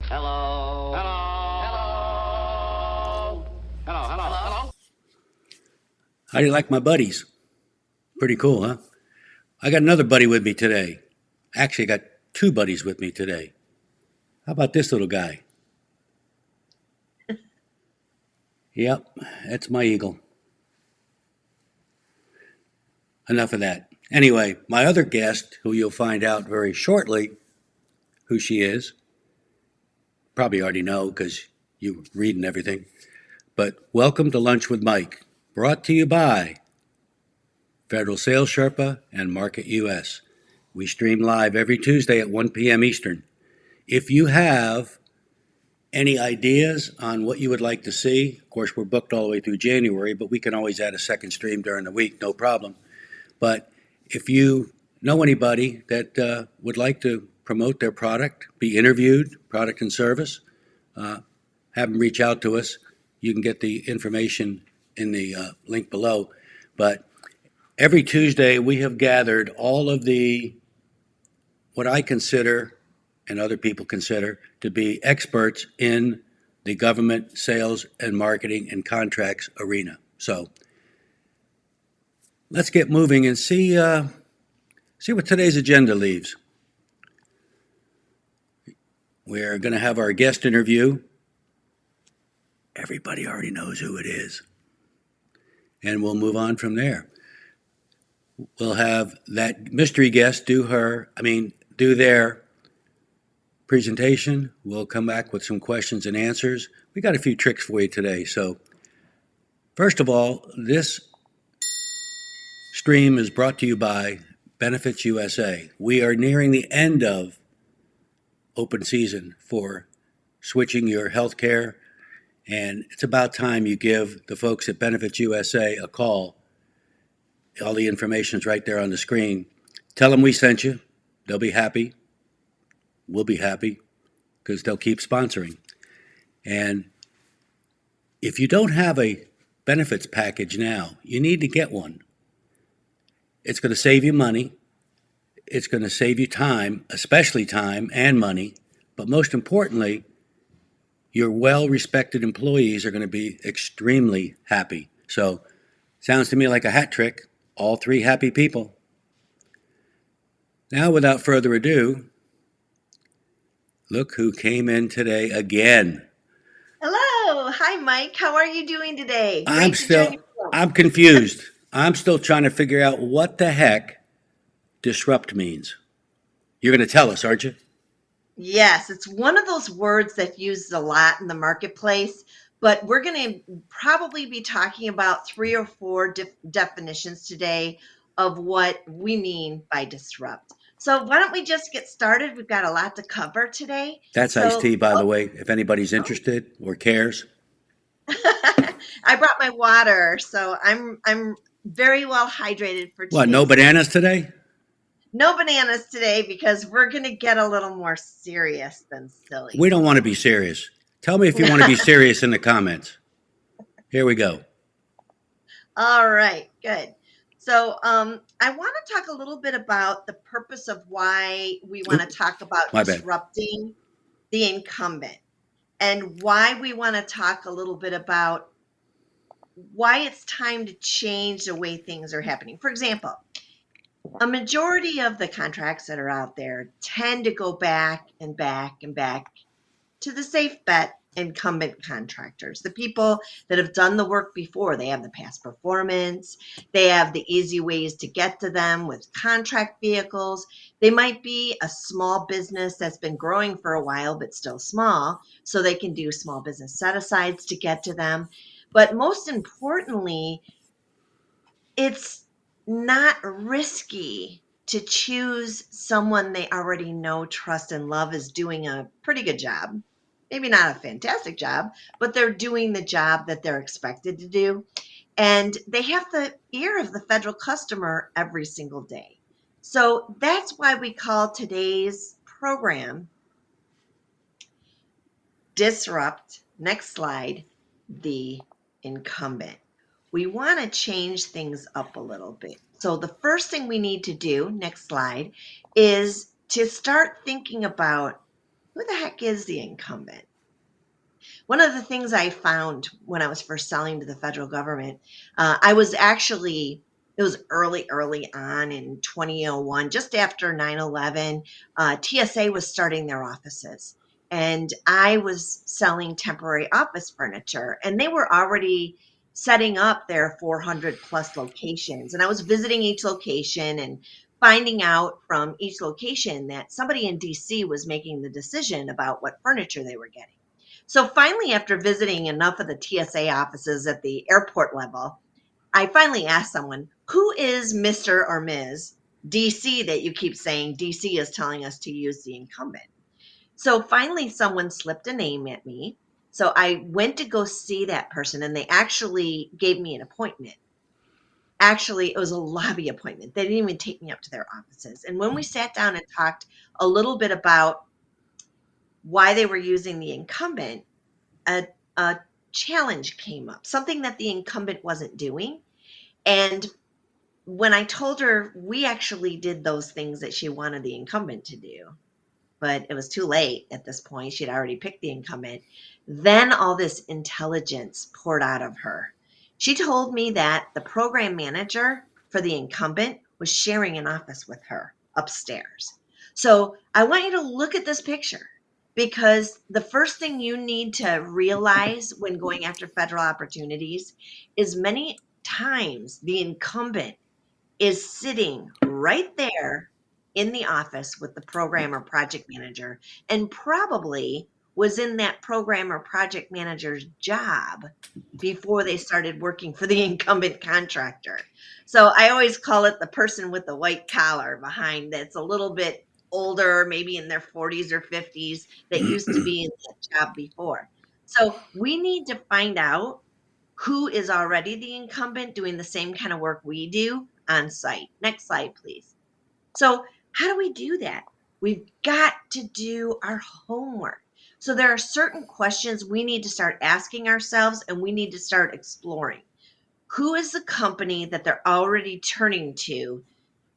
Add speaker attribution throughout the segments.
Speaker 1: Hello. Hello. Hello. Hello. Hello. Hello.
Speaker 2: How do you like my buddies? Pretty cool, huh? I got another buddy with me today. Actually, I got two buddies with me today. How about this little guy? Yep, that's my eagle. Enough of that. Anyway, my other guest, who you'll find out very shortly who she is, probably already know because you read and everything. But welcome to Lunch with Mike, brought to you by Federal Sales Sherpa and MarketUS. We stream live every Tuesday at 1 p.m. Eastern. If you have any ideas on what you would like to see, of course, we're booked all the way through January, but we can always add a second stream during the week, no problem. But if you know anybody that would like to promote their product, be interviewed, product and service, have them reach out to us. You can get the information in the link below. But every Tuesday, we have gathered all of the, what I consider and other people consider to be experts in the government sales and marketing and contracts arena. So let's get moving and see what today's agenda leaves. We're going to have our guest interview. Everybody already knows who it is. And we'll move on from there. We'll have that mystery guest do their presentation. We'll come back with some questions and answers. We got a few tricks for you today. So first of all, this stream is brought to you by Benefits USA. We are nearing the end of open season for switching your health care, and it's about time you give the folks at Benefits USA a call. All the information is right there on the screen. Tell them we sent you. They'll be happy. We'll be happy because they'll keep sponsoring. And if you don't have a benefits package now, you need to get one. It's going to save you money. It's going to save you time, especially time and money. But most importantly, your well-respected employees are going to be extremely happy. So, sounds to me like a hat trick. All three happy people. Now, without further ado, look who came in today again.
Speaker 3: Hello. Hi, Mike. How are you doing today?
Speaker 2: I'm confused. I'm still trying to figure out what the heck disrupt means. You're going to tell us, aren't you?
Speaker 3: Yes, it's one of those words that used a lot in the marketplace, but we're going to probably be talking about 3 or 4 definitions today of what we mean by disrupt. So why don't we just get started? We've got a lot to cover today.
Speaker 2: That's iced tea, by the way, if anybody's interested or cares.
Speaker 3: I brought my water, so I'm very well hydrated for today.
Speaker 2: What, no bananas today?
Speaker 3: No bananas today because we're going to get a little more serious than silly.
Speaker 2: We don't want to be serious. Tell me if you want to be serious in the comments. Here we go.
Speaker 3: All right, good. So I want to talk a little bit about the purpose of why we want to talk about disrupting the incumbent, and why we want to talk a little bit about why it's time to change the way things are happening. For example, a majority of the contracts that are out there tend to go back and back and back to the safe bet incumbent contractors, the people that have done the work before. They have the past performance. They have the easy ways to get to them with contract vehicles. They might be a small business that's been growing for a while, but still small, so they can do small business set-asides to get to them. But most importantly, it's not risky to choose someone they already know, trust, and love is doing a pretty good job. Maybe not a fantastic job, but they're doing the job that they're expected to do. And they have the ear of the federal customer every single day. So that's why we call today's program Disrupt, next slide, the incumbent. We want to change things up a little bit. So the first thing we need to do, next slide, is to start thinking about who the heck is the incumbent? One of the things I found when I was first selling to the federal government, it was early on in 2001, just after 9/11. TSA was starting their offices. And I was selling temporary office furniture, and they were already setting up their 400 plus locations. And I was visiting each location and finding out from each location that somebody in DC was making the decision about what furniture they were getting. So finally, after visiting enough of the TSA offices at the airport level, I finally asked someone, who is Mr. or Ms. DC that you keep saying DC is telling us to use the incumbent? So finally, someone slipped a name at me. So I went to go see that person, and they actually gave me an appointment. Actually, it was a lobby appointment. They didn't even take me up to their offices. And when we sat down and talked a little bit about why they were using the incumbent, a challenge came up, something that the incumbent wasn't doing. And when I told her we actually did those things that she wanted the incumbent to do, but it was too late at this point. She'd already picked the incumbent. Then all this intelligence poured out of her. She told me that the program manager for the incumbent was sharing an office with her upstairs. So I want you to look at this picture, because the first thing you need to realize when going after federal opportunities is many times the incumbent is sitting right there in the office with the program or project manager, and probably was in that program or project manager's job before they started working for the incumbent contractor. So I always call it the person with the white collar behind, that's a little bit older, maybe in their 40s or 50s, that used to be in that job before. So we need to find out who is already the incumbent doing the same kind of work we do on site. Next slide, please. So, how do we do that? We've got to do our homework. So, there are certain questions we need to start asking ourselves, and we need to start exploring. Who is the company that they're already turning to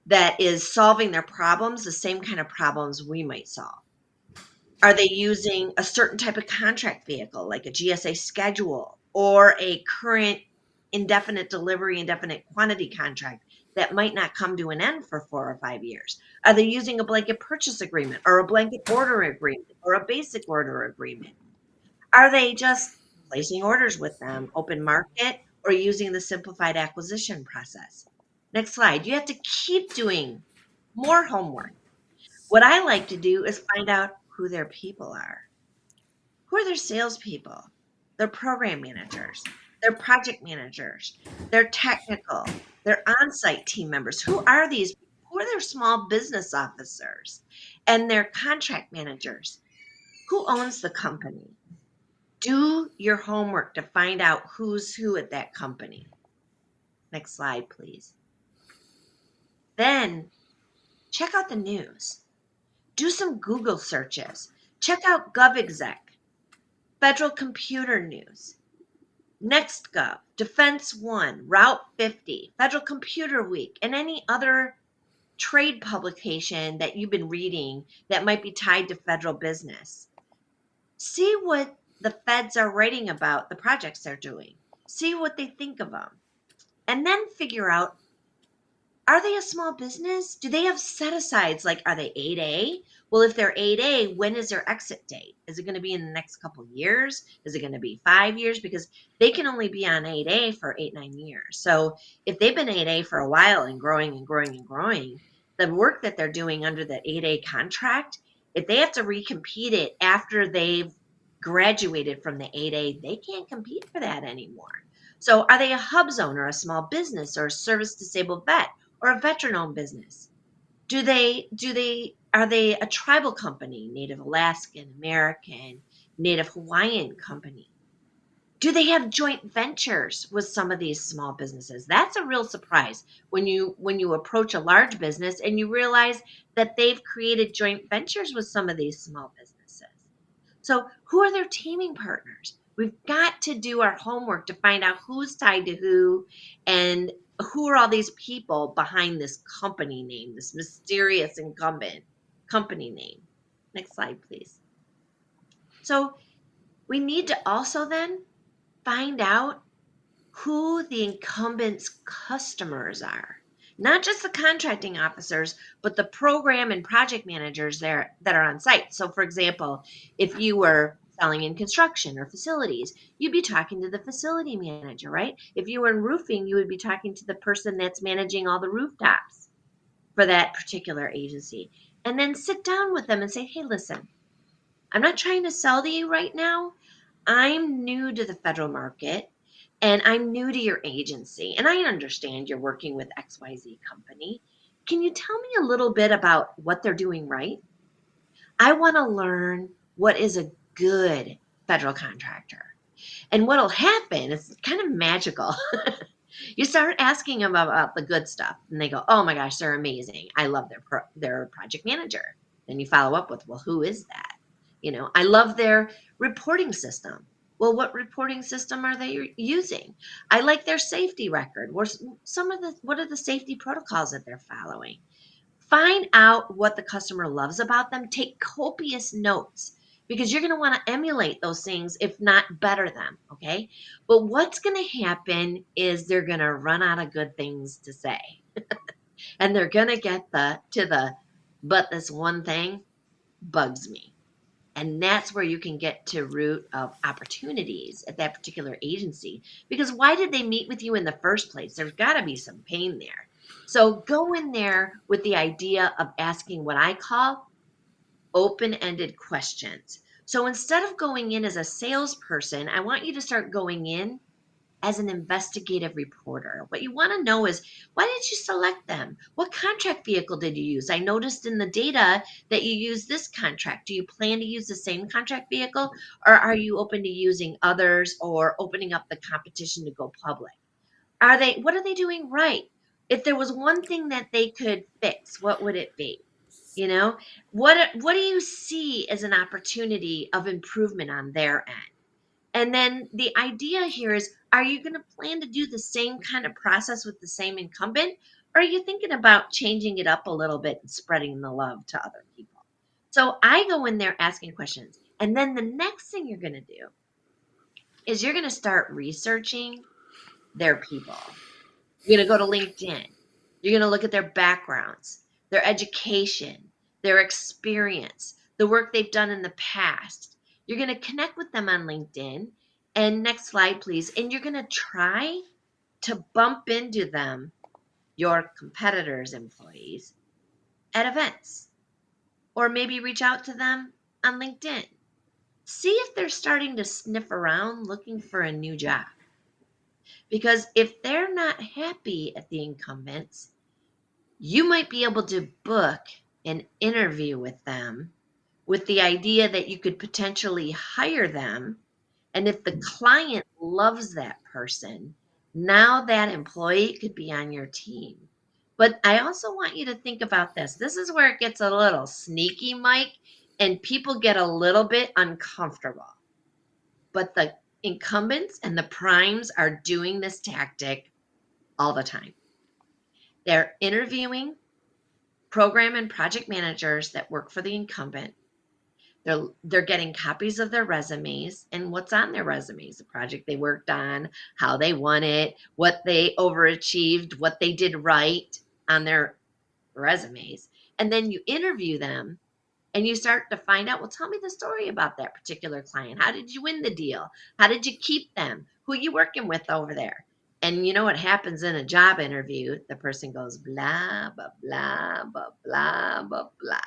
Speaker 3: that is solving their problems, the same kind of problems we might solve? Are they using a certain type of contract vehicle, like a GSA schedule or a current indefinite delivery, indefinite quantity contract that might not come to an end for 4 or 5 years? Are they using a blanket purchase agreement or a blanket order agreement or a basic order agreement? Are they just placing orders with them, open market, or using the simplified acquisition process? Next slide. You have to keep doing more homework. What I like to do is find out who their people are. Who are their salespeople? Their program managers, their project managers, their technical, their on-site team members. Who are these? Who are their small business officers and their contract managers? Who owns the company? Do your homework to find out who's who at that company. Next slide, please. Then check out the news. Do some Google searches. Check out GovExec, Federal Computer News, NextGov, Defense One, Route 50, Federal Computer Week, and any other trade publication that you've been reading that might be tied to federal business. See what the feds are writing about the projects they're doing. See what they think of them. And then figure out, are they a small business? Do they have set asides? Like, are they 8A? Well, if they're 8A, when is their exit date? Is it going to be in the next couple of years? Is it going to be 5 years? Because they can only be on 8A for 8, 9 years. So if they've been 8A for a while and growing and growing and growing, the work that they're doing under the 8A contract, if they have to recompete it after they've graduated from the 8A, they can't compete for that anymore. So are they a hub zone or a small business or a service disabled vet or a veteran-owned business? Are they a tribal company, Native Alaskan, American, Native Hawaiian company? Do they have joint ventures with some of these small businesses? That's a real surprise when you approach a large business and you realize that they've created joint ventures with some of these small businesses. So, who are their teaming partners? We've got to do our homework to find out who's tied to who, and who are all these people behind this company name, this mysterious incumbent company name. Next slide, please. So we need to also then find out who the incumbent's customers are. Not just the contracting officers, but the program and project managers there that are on site. So for example, if you were selling in construction or facilities, you'd be talking to the facility manager, right? If you were in roofing, you would be talking to the person that's managing all the rooftops for that particular agency. And then sit down with them and say, hey, listen, I'm not trying to sell to you right now. I'm new to the federal market and I'm new to your agency. And I understand you're working with XYZ company. Can you tell me a little bit about what they're doing right? I want to learn what is a good federal contractor. And what'll happen is kind of magical. You start asking them about the good stuff, and they go, "Oh my gosh, they're amazing. I love their project manager." Then you follow up with, "Well, who is that?" I love their reporting system. Well, what reporting system are they using? I like their safety record. What are the safety protocols that they're following? Find out what the customer loves about them. Take copious notes because you're going to want to emulate those things, if not better them. Okay. But what's going to happen is they're going to run out of good things to say. And they're going to get but this one thing bugs me. And that's where you can get to root of opportunities at that particular agency. Because why did they meet with you in the first place? There's got to be some pain there. So go in there with the idea of asking what I call open-ended questions. So instead of going in as a salesperson, I want you to start going in as an investigative reporter. What you want to know is, why did you select them? What contract vehicle did you use? I noticed in the data that you use this contract. Do you plan to use the same contract vehicle, or are you open to using others or opening up the competition to go public? What are they doing right? If there was one thing that they could fix, what would it be? You know, what do you see as an opportunity of improvement on their end? And then the idea here is, are you going to plan to do the same kind of process with the same incumbent? Or are you thinking about changing it up a little bit and spreading the love to other people? So I go in there asking questions. And then the next thing you're going to do is you're going to start researching their people. You're going to go to LinkedIn. You're going to look at their backgrounds, their education, their experience, the work they've done in the past. You're going to connect with them on LinkedIn. And next slide, please. And you're going to try to bump into them, your competitors' employees, at events, or maybe reach out to them on LinkedIn. See if they're starting to sniff around looking for a new job. Because if they're not happy at the incumbents, you might be able to book an interview with them with the idea that you could potentially hire them. And if the client loves that person, now that employee could be on your team. But I also want you to think about this. This is where it gets a little sneaky, Mike, and people get a little bit uncomfortable. But the incumbents and the primes are doing this tactic all the time. They're interviewing program and project managers that work for the incumbent. They're getting copies of their resumes and what's on their resumes, the project they worked on, how they won it, what they overachieved, what they did right on their resumes. And then you interview them and you start to find out, well, tell me the story about that particular client. How did you win the deal? How did you keep them? Who are you working with over there? And you know what happens in a job interview? The person goes blah, blah, blah, blah, blah, blah, blah.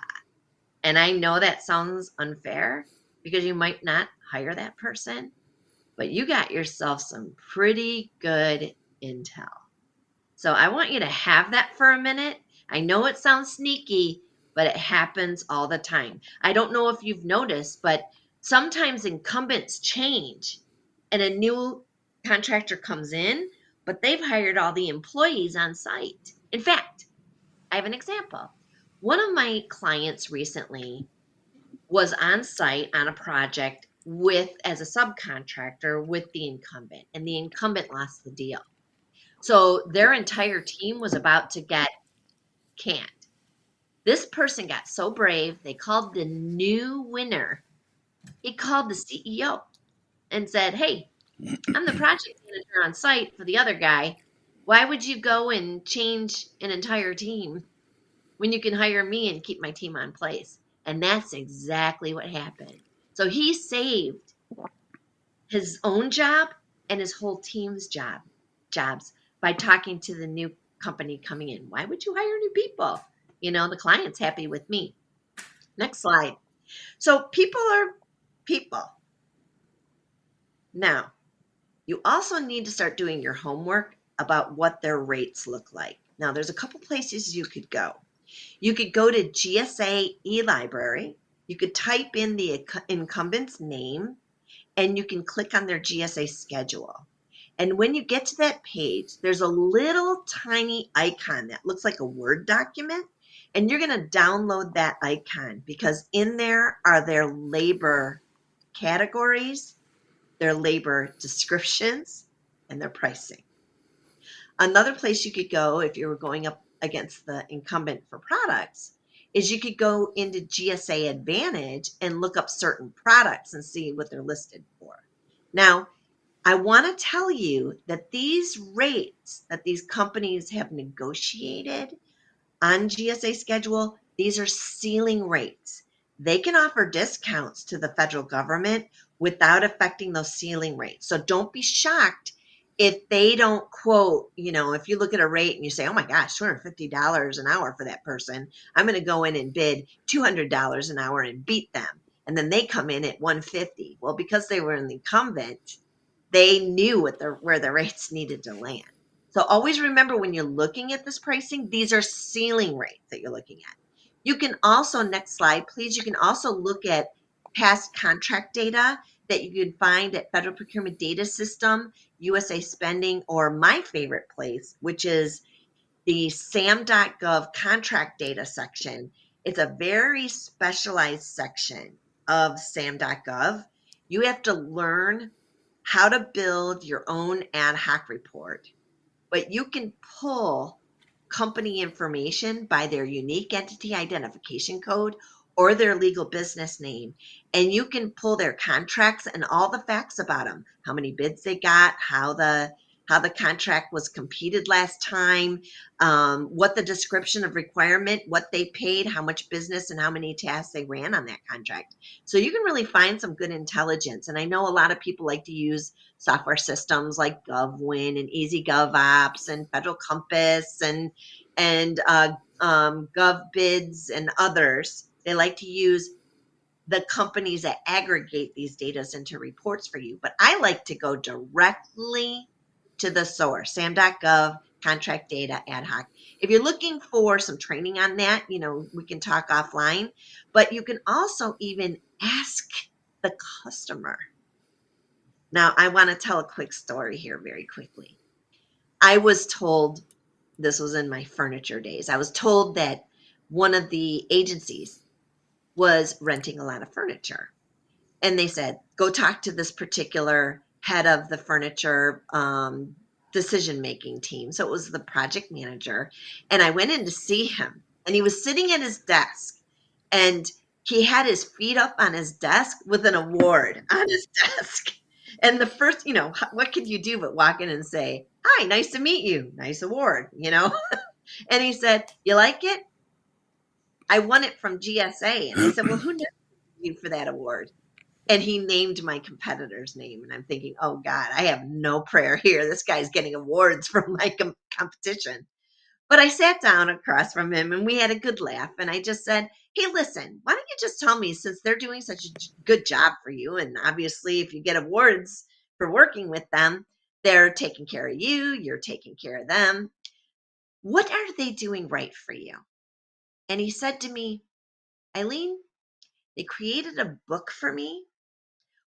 Speaker 3: And I know that sounds unfair because you might not hire that person, but you got yourself some pretty good intel. So I want you to have that for a minute. I know it sounds sneaky, but it happens all the time. I don't know if you've noticed, but sometimes incumbents change and a new contractor comes in, but they've hired all the employees on site. In fact, I have an example. One of my clients recently was on site on a project as a subcontractor with the incumbent, and the incumbent lost the deal. So their entire team was about to get canned. This person got so brave, they called the new winner He called the CEO and said, "Hey, I'm the project manager on site for the other guy. Why would you go and change an entire team when you can hire me and keep my team on place?" And that's exactly what happened. So he saved his own job and his whole team's jobs by talking to the new company coming in. Why would you hire new people? The client's happy with me. Next slide. So people are people. Now, you also need to start doing your homework about what their rates look like. Now, there's a couple places you could go. You could go to GSA eLibrary. You could type in the incumbent's name and you can click on their GSA schedule. And when you get to that page, there's a little tiny icon that looks like a Word document. And you're going to download that icon because in there are their labor categories, their labor descriptions, and their pricing. Another place you could go if you were going up against the incumbent for products is you could go into GSA Advantage and look up certain products and see what they're listed for. Now, I want to tell you that these rates that these companies have negotiated on GSA schedule, these are ceiling rates. They can offer discounts to the federal government without affecting those ceiling rates. So don't be shocked if they don't quote, if you look at a rate and you say, oh my gosh, $250 an hour for that person, I'm going to go in and bid $200 an hour and beat them. And then they come in at $150. Well, because they were an incumbent, they knew where the rates needed to land. So always remember when you're looking at this pricing, these are ceiling rates that you're looking at. You can also, next slide, please, you can also look at past contract data that you can find at Federal Procurement Data System, USA Spending, or my favorite place, which is the SAM.gov contract data section. It's a very specialized section of SAM.gov. You have to learn how to build your own ad hoc report, but you can pull company information by their unique entity identification code or their legal business name, and you can pull their contracts and all the facts about them, how many bids they got, how the contract was competed last time, what the description of requirement, what they paid, how much business, and how many tasks they ran on that contract. So you can really find some good intelligence. And I know a lot of people like to use software systems like GovWin and Easy GovOps and Federal Compass and GovBids and others. They like to use the companies that aggregate these data into reports for you. But I like to go directly to the source, sam.gov, contract data ad hoc. If you're looking for some training on that, we can talk offline, but you can also even ask the customer. Now, I want to tell a quick story here very quickly. I was told, this was in my furniture days, I was told that one of the agencies was renting a lot of furniture. And they said, go talk to this particular head of the furniture decision-making team. So it was the project manager. And I went in to see him. And he was sitting at his desk. And he had his feet up on his desk with an award on his desk. And the first, what could you do but walk in and say, hi, nice to meet you. Nice award, And he said, you like it? I won it from GSA. And I said, well, who nominated you for that award? And he named my competitor's name. And I'm thinking, oh God, I have no prayer here. This guy's getting awards from my competition. But I sat down across from him and we had a good laugh. And I just said, hey, listen, why don't you just tell me, since they're doing such a good job for you, and obviously if you get awards for working with them, they're taking care of you, you're taking care of them. What are they doing right for you? And he said to me, Eileen, they created a book for me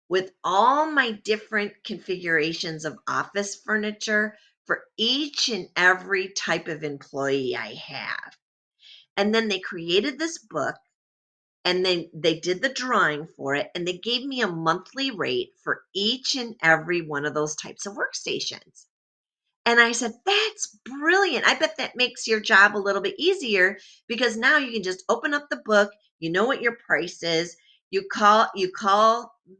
Speaker 3: with all my different configurations of office furniture for each and every type of employee I have. And then they created this book and then they did the drawing for it and they gave me a monthly rate for each and every one of those types of workstations. And I said, that's brilliant. I bet that makes your job a little bit easier because now you can just open up the book. You know what your price is. You call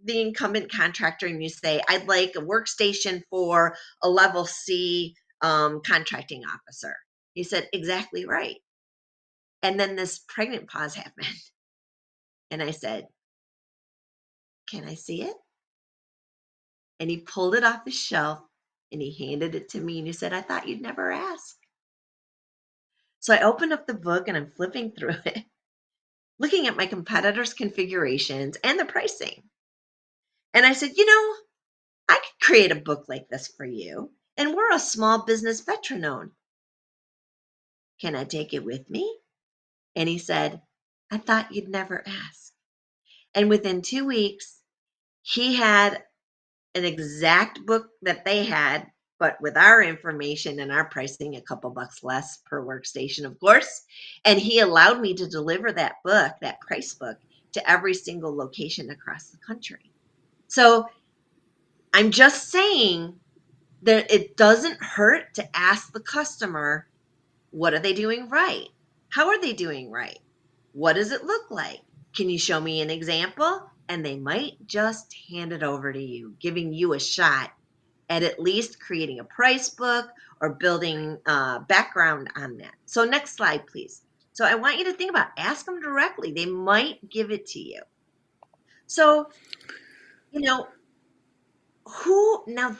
Speaker 3: the incumbent contractor and you say, I'd like a workstation for a level C contracting officer. He said, exactly right. And then this pregnant pause happened. And I said, can I see it? And he pulled it off the shelf and he handed it to me and he said, I thought you'd never ask. So I opened up the book and I'm flipping through it, looking at my competitors' configurations and the pricing. And I said, I could create a book like this for you. And we're a small business veteran-owned. Can I take it with me? And he said, I thought you'd never ask. And within 2 weeks, he had an exact book that they had, but with our information and our pricing, a couple bucks less per workstation, of course. And he allowed me to deliver that book, that price book, to every single location across the country. So I'm just saying that it doesn't hurt to ask the customer, what are they doing right? How are they doing right? What does it look like? Can you show me an example? And they might just hand it over to you, giving you a shot at least creating a price book or building background on that. So next slide, please. So I want you to think about, ask them directly. They might give it to you. So, now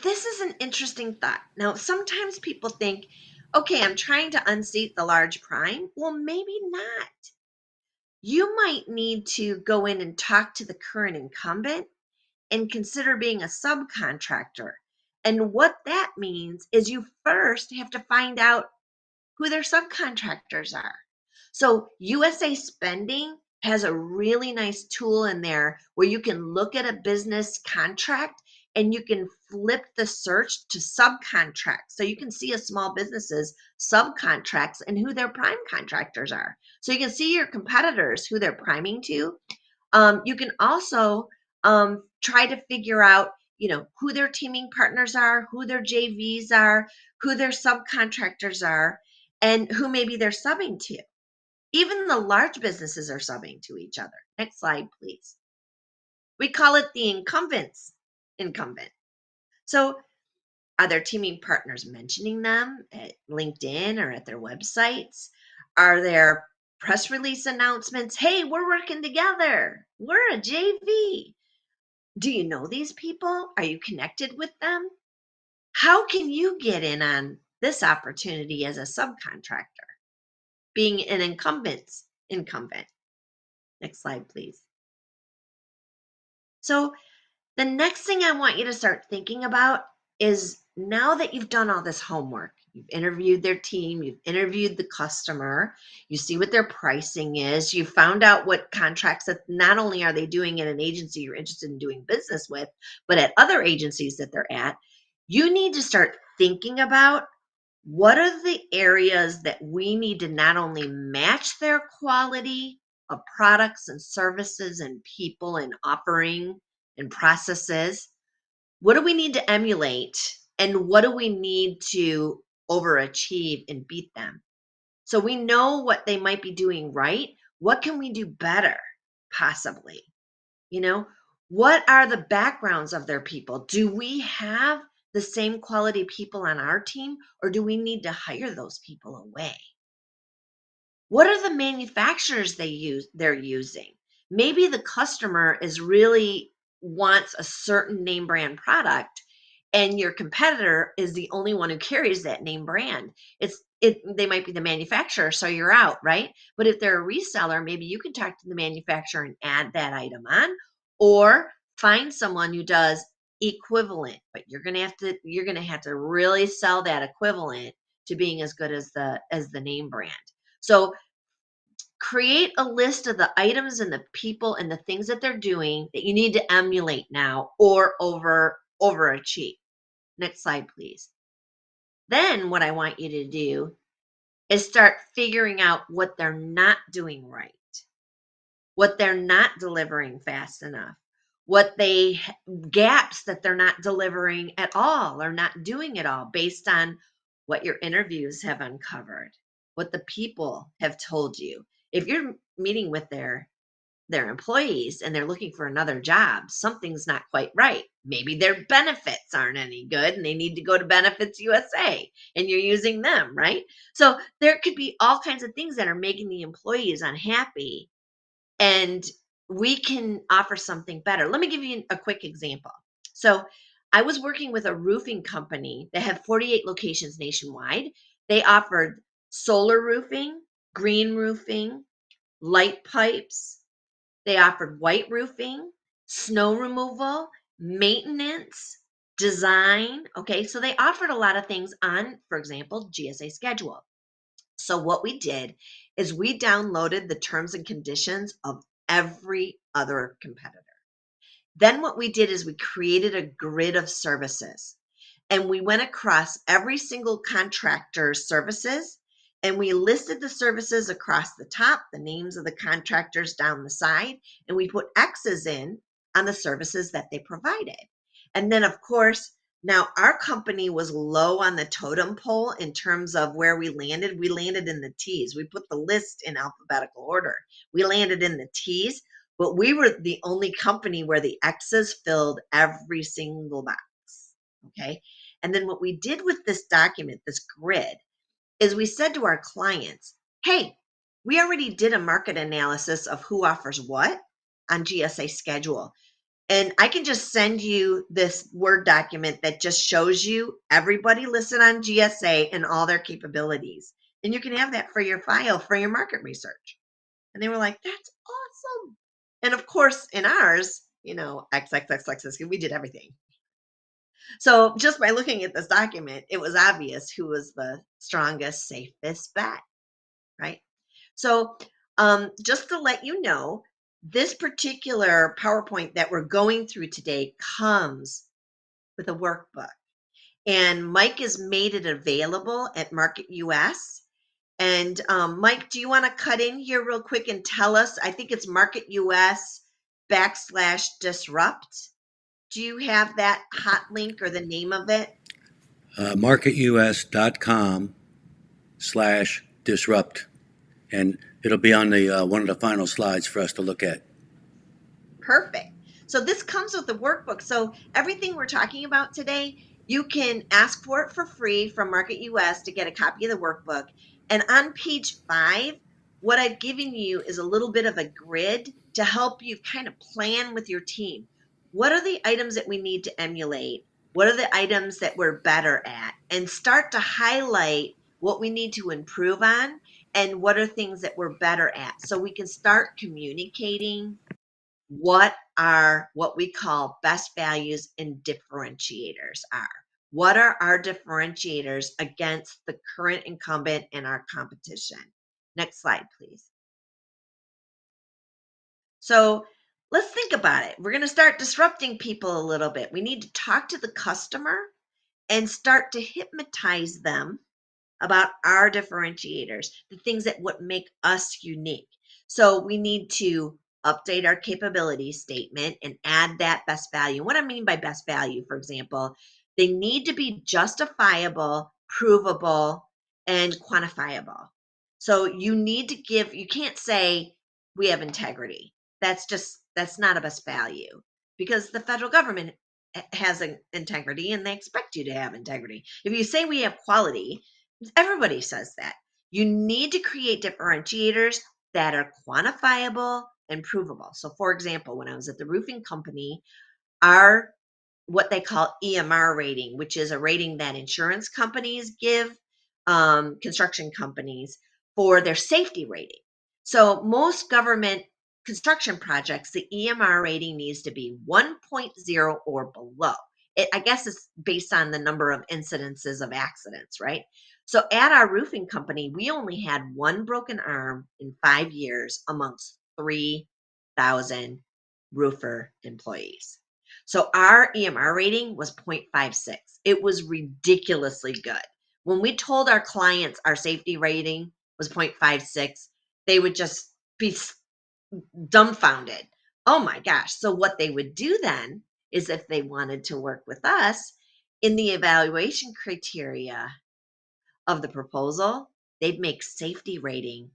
Speaker 3: this is an interesting thought. Now, sometimes people think, okay, I'm trying to unseat the large prime. Well, maybe not. You might need to go in and talk to the current incumbent and consider being a subcontractor. And what that means is you first have to find out who their subcontractors are. So USA Spending has a really nice tool in there where you can look at a business contract and you can flip the search to subcontract. So you can see a small business's subcontracts and who their prime contractors are. So you can see your competitors, who they're priming to. You can also try to figure out, who their teaming partners are, who their JVs are, who their subcontractors are, and who maybe they're subbing to. Even the large businesses are subbing to each other. Next slide, please. We call it the incumbent. So are their teaming partners mentioning them at LinkedIn or at their websites? Are there press release announcements? Hey, we're working together. We're a JV. Do you know these people? Are you connected with them? How can you get in on this opportunity as a subcontractor, being an incumbent? Next slide, please. So the next thing I want you to start thinking about is, now that you've done all this homework, you've interviewed their team, you've interviewed the customer, you see what their pricing is, you found out what contracts that not only are they doing at an agency you're interested in doing business with, but at other agencies that they're at, you need to start thinking about, what are the areas that we need to not only match their quality of products and services and people and offering and processes? What do we need to emulate? And what do we need to overachieve and beat them? So we know what they might be doing right. What can we do better, possibly? What are the backgrounds of their people? Do we have the same quality people on our team, or do we need to hire those people away? What are the manufacturers they're using? Maybe the customer is really wants a certain name brand product, and your competitor is the only one who carries that name brand. They might be the manufacturer, so you're out, right? But if they're a reseller, maybe you can talk to the manufacturer and add that item on, or find someone who does equivalent. But you're gonna have to really sell that equivalent to being as good as the name brand. So create a list of the items and the people and the things that they're doing that you need to emulate now or overachieve. Next slide, please. Then what I want you to do is start figuring out what they're not doing right, what they're not delivering fast enough, gaps that they're not delivering at all or not doing at all, based on what your interviews have uncovered, what the people have told you. If you're meeting with their their employees and they're looking for another job, something's not quite right. Maybe their benefits aren't any good and they need to go to Benefits USA and you're using them, right? So there could be all kinds of things that are making the employees unhappy, and we can offer something better. Let me give you a quick example. So I was working with a roofing company that had 48 locations nationwide. They offered solar roofing, green roofing, light pipes. They offered white roofing, snow removal, maintenance, design. Okay, so they offered a lot of things on, for example, GSA schedule. So what we did is we downloaded the terms and conditions of every other competitor. Then what we did is we created a grid of services, and we went across every single contractor's services, and we listed the services across the top, the names of the contractors down the side, and we put X's in on the services that they provided. And then, of course, now our company was low on the totem pole in terms of where we landed. We landed in the T's. We put the list in alphabetical order. We landed in the T's, but we were the only company where the X's filled every single box. Okay. And then what we did with this document, this grid, is we said to our clients, hey, we already did a market analysis of who offers what on GSA schedule. And I can just send you this Word document that just shows you everybody listed on GSA and all their capabilities. And you can have that for your file for your market research. And they were like, that's awesome. And of course, in ours, XXXX, we did everything. So just by looking at this document, it was obvious who was the strongest, safest bet, right? So just to let you know, this particular PowerPoint that we're going through today comes with a workbook. And Mike has made it available at MarketUS. And Mike, do you want to cut in here real quick and tell us? I think it's MarketUS /disrupt. Do you have that hot link or the name of it?
Speaker 2: MarketUS.com/disrupt. And it'll be on the one of the final slides for us to look at.
Speaker 3: Perfect. So this comes with the workbook. So everything we're talking about today, you can ask for it for free from MarketUS to get a copy of the workbook. And on page 5, what I've given you is a little bit of a grid to help you kind of plan with your team. What are the items that we need to emulate? What are the items that we're better at? And start to highlight what we need to improve on and what are things that we're better at. So we can start communicating what we call best values and differentiators are. What are our differentiators against the current incumbent and our competition? Next slide, please. So let's think about it. We're going to start disrupting people a little bit. We need to talk to the customer and start to hypnotize them about our differentiators, the things that would make us unique. So we need to update our capability statement and add that best value. What I mean by best value, for example, they need to be justifiable, provable, and quantifiable. So you need to you can't say we have integrity. That's not a best value, because the federal government has an integrity and they expect you to have integrity. If you say we have quality, everybody says that. You need to create differentiators that are quantifiable and provable. So for example, when I was at the roofing company, our what they call EMR rating, which is a rating that insurance companies give construction companies for their safety rating. So most government construction projects, the EMR rating needs to be 1.0 or below. I guess it's based on the number of incidences of accidents, right? So at our roofing company, we only had one broken arm in 5 years amongst 3,000 roofer employees. So our EMR rating was 0.56. It was ridiculously good. When we told our clients our safety rating was 0.56, they would just be dumbfounded. Oh my gosh. So what they would do then is, if they wanted to work with us, in the evaluation criteria of the proposal, they'd make safety rating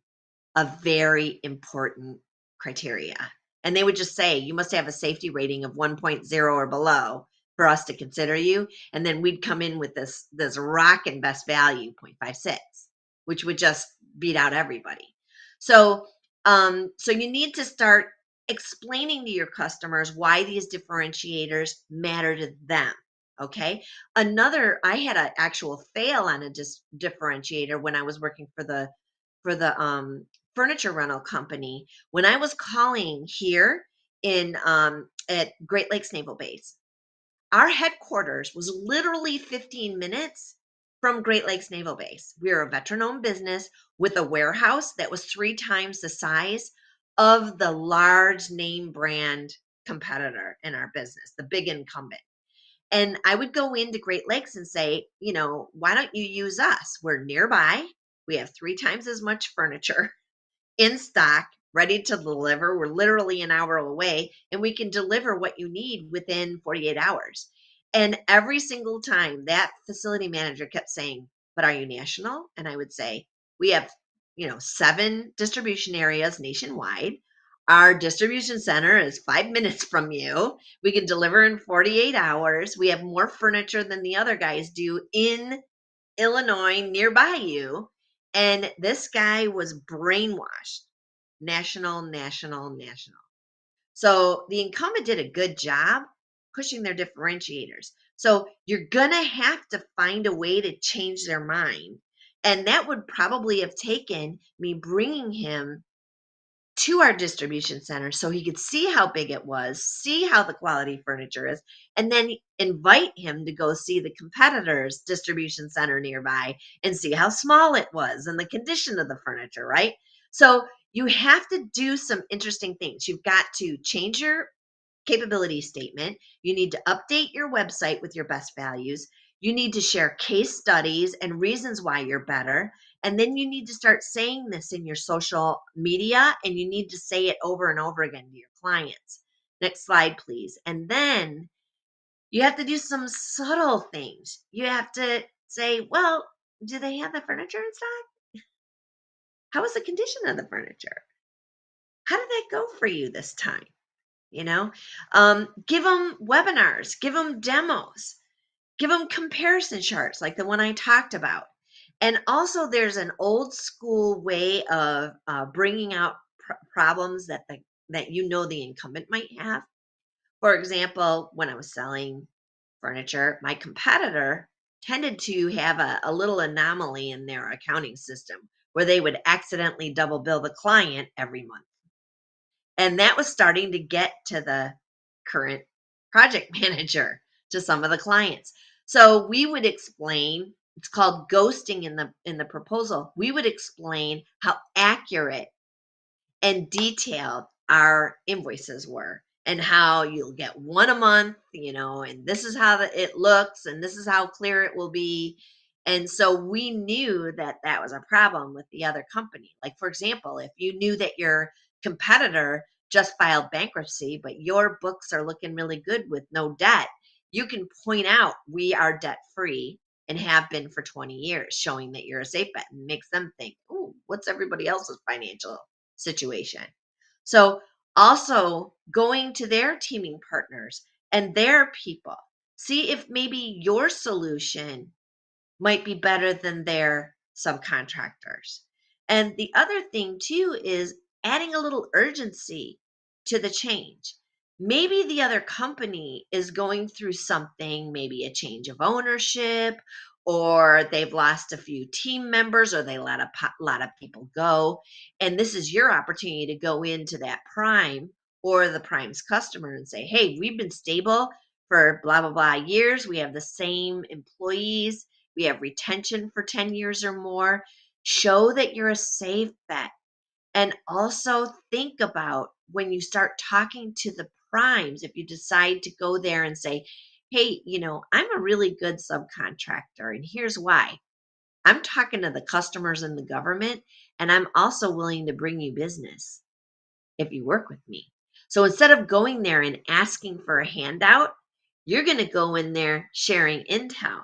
Speaker 3: a very important criteria. And they would just say, you must have a safety rating of 1.0 or below for us to consider you. And then we'd come in with this rockin' best value 0.56, which would just beat out everybody. So you need to start explaining to your customers why these differentiators matter to them. Okay. I had an actual fail on a differentiator when I was working for the furniture rental company. When I was calling here in at Great Lakes Naval Base, our headquarters was literally 15 minutes from Great Lakes Naval Base. We are a veteran-owned business with a warehouse that was 3 times the size of the large name brand competitor in our business, the big incumbent. And I would go into Great Lakes and say, why don't you use us? We're nearby. We have 3 times as much furniture in stock, ready to deliver. We're literally an hour away, and we can deliver what you need within 48 hours. And every single time that facility manager kept saying, but are you national? And I would say, we have, 7 distribution areas nationwide. Our distribution center is 5 minutes from you. We can deliver in 48 hours. We have more furniture than the other guys do in Illinois nearby you. And this guy was brainwashed. National. So the incumbent did a good job pushing their differentiators. So you're going to have to find a way to change their mind. And that would probably have taken me bringing him to our distribution center so he could see how big it was, see how the quality furniture is, and then invite him to go see the competitor's distribution center nearby and see how small it was and the condition of the furniture, right? So you have to do some interesting things. You've got to change your capability statement. You need to update your website with your best values. You need to share case studies and reasons why you're better. And then you need to start saying this in your social media, and you need to say it over and over again to your clients. Next slide, please. And then you have to do some subtle things. You have to say, well, do they have the furniture in stock? How is the condition of the furniture? How did that go for you this time? Give them webinars, give them demos, give them comparison charts like the one I talked about. And also there's an old school way of bringing out problems that the incumbent might have. For example, when I was selling furniture, my competitor tended to have a little anomaly in their accounting system where they would accidentally double bill the client every month. And that was starting to get to the current project manager, to some of the clients. So we would explain, it's called ghosting in the proposal. We would explain how accurate and detailed our invoices were and how you'll get one a month, and this is how it looks and this is how clear it will be. And so we knew that that was a problem with the other company. Like, for example, if you knew that your competitor just filed bankruptcy, but your books are looking really good with no debt, you can point out we are debt free and have been for 20 years, showing that you're a safe bet, and makes them think, oh, what's everybody else's financial situation? So also going to their teaming partners and their people, see if maybe your solution might be better than their subcontractors. And the other thing too is adding a little urgency to the change. Maybe the other company is going through something, maybe a change of ownership, or they've lost a few team members, or they let a lot of people go. And this is your opportunity to go into that prime or the prime's customer and say, hey, we've been stable for blah, blah, blah years. We have the same employees. We have retention for 10 years or more. Show that you're a safe bet. And also think about when you start talking to the primes, if you decide to go there and say, hey, I'm a really good subcontractor, and here's why. I'm talking to the customers and the government, and I'm also willing to bring you business if you work with me. So instead of going there and asking for a handout, you're going to go in there sharing intel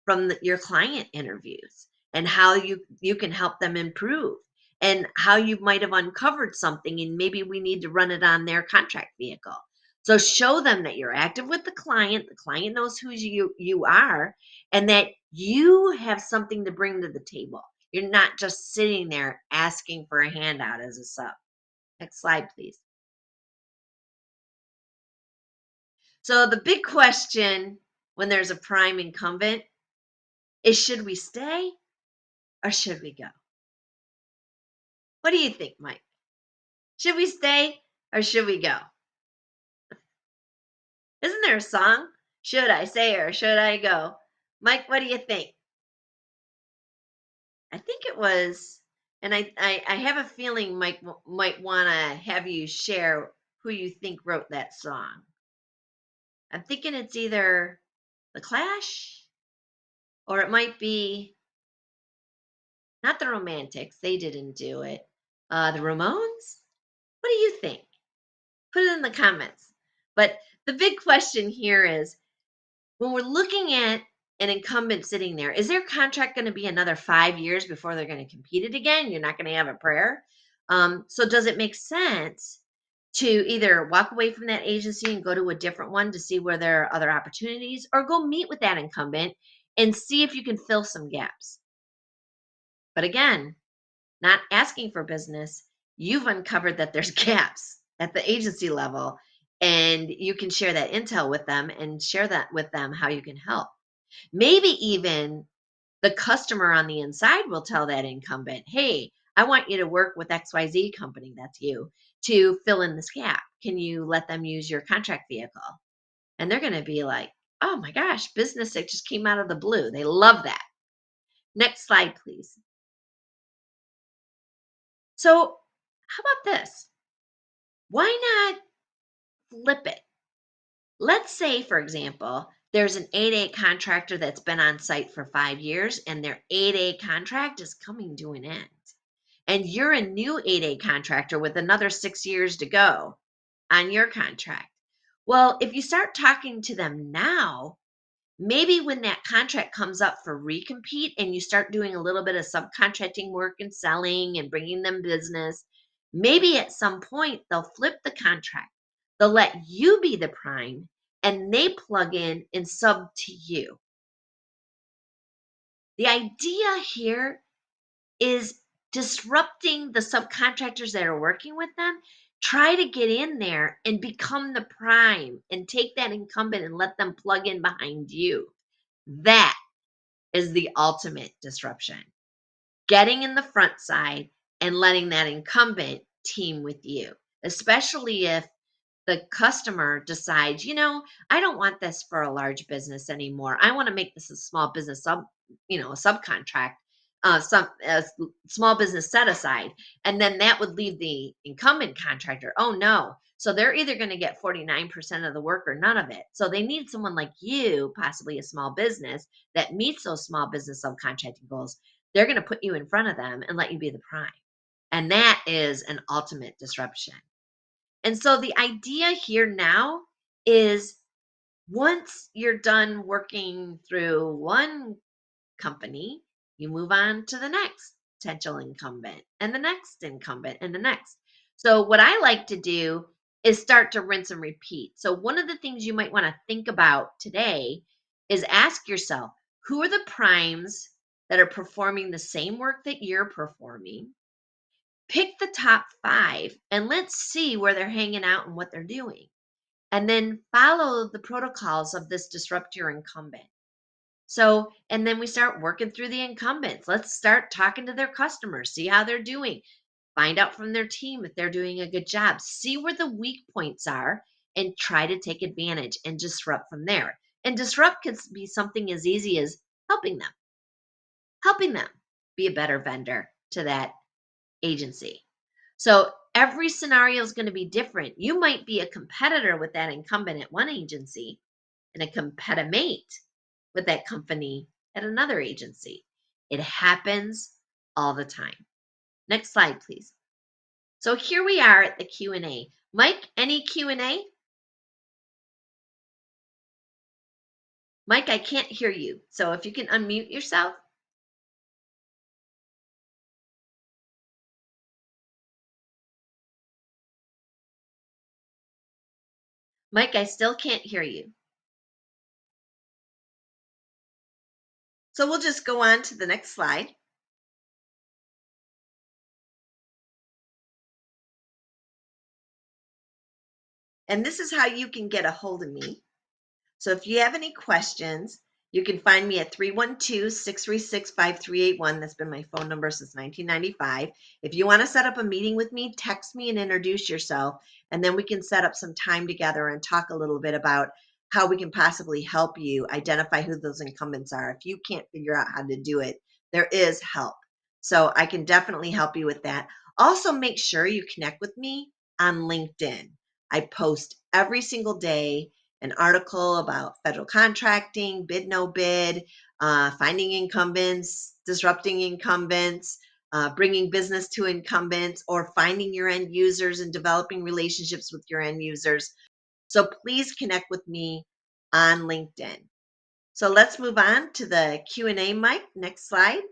Speaker 3: from your client interviews and how you can help them improve. and how you might have uncovered something, and maybe we need to run it on their contract vehicle. So show them that you're active with the client knows who you are, and that you have something to bring to the table. You're not just sitting there asking for a handout as a sub. Next slide, please. So the big question when there's a prime incumbent is, should we stay or should we go? What do you think, Mike? Should we stay or should we go? Isn't there a song? Should I stay or should I go? Mike, what do you think? I think it was, and I have a feeling Mike might want to have you share who you think wrote that song. I'm thinking it's either The Clash or it might be not the Romantics. They didn't do it. The Ramones? What do you think? Put it in the comments. But the big question here is, when we're looking at an incumbent sitting there, is their contract going to be another 5 years before they're going to compete it again? You're not going to have a prayer. So does it make sense to either walk away from that agency and go to a different one to see where there are other opportunities, or go meet with that incumbent and see if you can fill some gaps? But again, not asking for business, you've uncovered that there's gaps at the agency level, and you can share that intel with them and share that with them how you can help. Maybe even the customer on the inside will tell that incumbent, hey, I want you to work with XYZ company, that's you, to fill in this gap. Can you let them use your contract vehicle? And they're going to be like, oh my gosh, business that just came out of the blue. They love that. Next slide, please. So how about this? Why not flip it? Let's say, for example, there's an 8A contractor that's been on site for 5 years and their 8A contract is coming to an end. And you're a new 8A contractor with another 6 years to go on your contract. Well, if you start talking to them now, maybe when that contract comes up for recompete and you start doing a little bit of subcontracting work and selling and bringing them business, maybe at some point they'll flip the contract. They'll let you be the prime and they plug in and sub to you. The idea here is disrupting the subcontractors that are working with them. Try to get in there and become the prime and take that incumbent and let them plug in behind you. That is the ultimate disruption. Getting in the front side and letting that incumbent team with you, especially if the customer decides, I don't want this for a large business anymore. I want to make this a small business a subcontract, small business set aside. And then that would leave the incumbent contractor. Oh no. So they're either going to get 49% of the work or none of it. So they need someone like you, possibly a small business that meets those small business subcontracting goals. They're going to put you in front of them and let you be the prime. And that is an ultimate disruption. And so the idea here now is, once you're done working through one company, you move on to the next potential incumbent and the next incumbent and the next. So what I like to do is start to rinse and repeat. So one of the things you might want to think about today is ask yourself, who are the primes that are performing the same work that you're performing? Pick the top 5 and let's see where they're hanging out and what they're doing. And then follow the protocols of this disrupt your incumbent. So, and then we start working through the incumbents. Let's start talking to their customers, see how they're doing, find out from their team if they're doing a good job, see where the weak points are, and try to take advantage and disrupt from there. And disrupt can be something as easy as helping them be a better vendor to that agency. So every scenario is going to be different. You might be a competitor with that incumbent at one agency and a competitor with that company at another agency. It happens all the time. Next slide, please. So here we are at the Q&A. Mike, any Q&A? Mike, I can't hear you. So if you can unmute yourself. Mike, I still can't hear you. So we'll just go on to the next slide. And this is how you can get a hold of me. So if you have any questions, you can find me at 312-636-5381. That's been my phone number since 1995. If you want to set up a meeting with me, text me and introduce yourself, and then we can set up some time together and talk a little bit about how we can possibly help you identify who those incumbents are. If you can't figure out how to do it, there is help. So I can definitely help you with that. Also, make sure you connect with me on LinkedIn. I post every single day an article about federal contracting, bid no bid, finding incumbents, disrupting incumbents, bringing business to incumbents, or finding your end users and developing relationships with your end users. So please connect with me on LinkedIn. So let's move on to the Q&A, Mike. Next slide.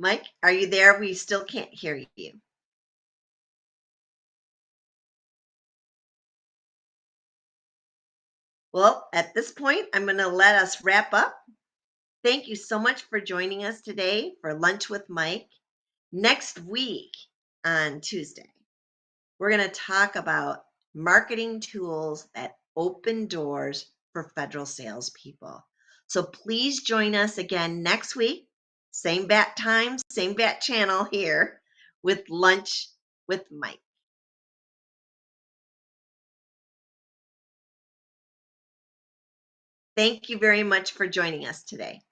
Speaker 3: Mike, are you there? We still can't hear you. Well, at this point, I'm going to let us wrap up. Thank you so much for joining us today for Lunch with Mike. Next week on Tuesday, we're going to talk about marketing tools that open doors for federal salespeople. So please join us again next week, same bat time, same bat channel here with Lunch with Mike. Thank you very much for joining us today.